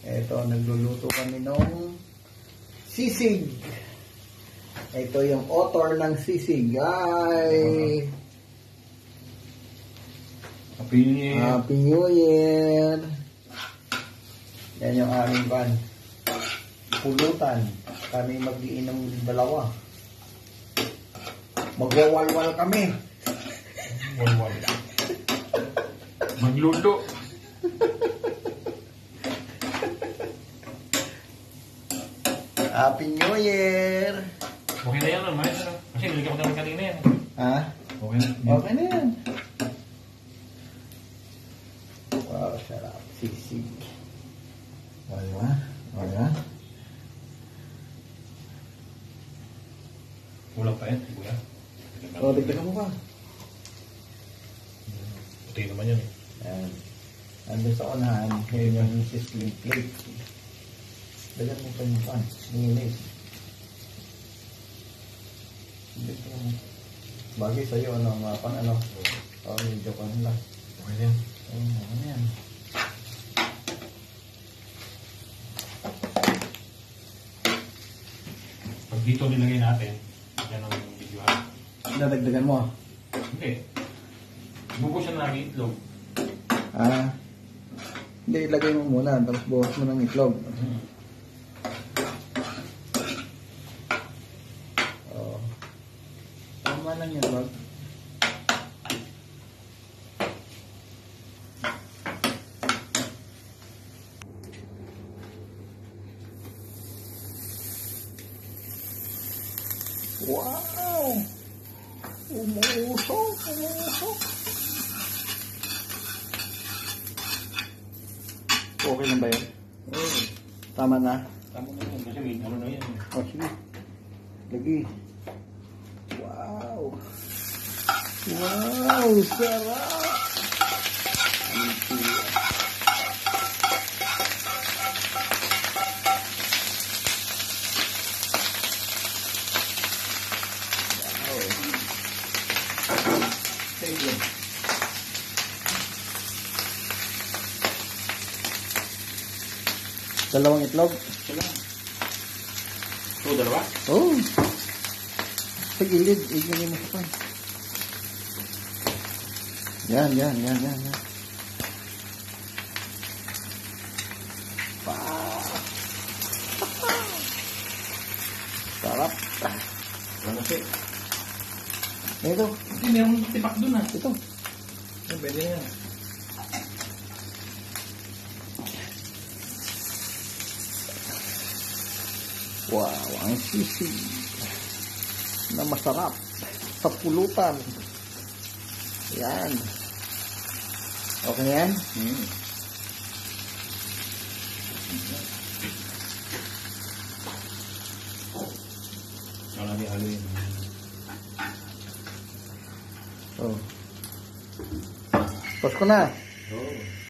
Ito, nagluluto kami ng sisig. Ito yung author ng sisig. Ay! Happy New Year! Happy New Year! Yan yung aming van. Pulutan. Kami mag-iinom dalawa. Magwawalwal kami. Walwal. Magluto. Happy New Year! Okay na yan, naman. Kasi nilagyan ko naman kanina yan. Ha? Okay na. Okay na yan. Wow, sarap. Sisig. O, diba? O, diba? Kulang pa yan, kuya. O, dagdagan mo pa. Puti naman yan eh. Ayan. Andun sa unahan, ngayon yung sizzling plate. Dagan mo pa yung pan. Nilis. Bagay sa'yo, ano, mga pang ano. O, medyo pa nila. Okay na yan. Ano yan? Pag dito nilagay natin, yan ang videohan. Dadagdagan mo. Hindi. Bubusan na namin itlog. Ah. Hindi, ilagay mo muna. Tapos buhos mo ng itlog. Oh. Tama lang yan, bag. Wow! Umusok! Umusok! Okay lang ba yun? Oo. Tama na? Tama na yan. Kasi may ano na yan. O, sige. Lagi. Wow! Wow! Sarap! Thank you. Dalawang itlog? Ito lang. Ito, dalawa? Oo. Oh. Sa gilid. Igilid mo sa pan. Yan. Sarap. Wala kasi. Ito. Hindi, mayroong tipak dun ah. Ito. Pwede na yan. Wow, ang sisig na masarap sa pulutan. Yan. Okay na yan? Halo yun. Oh. Tapos ko na.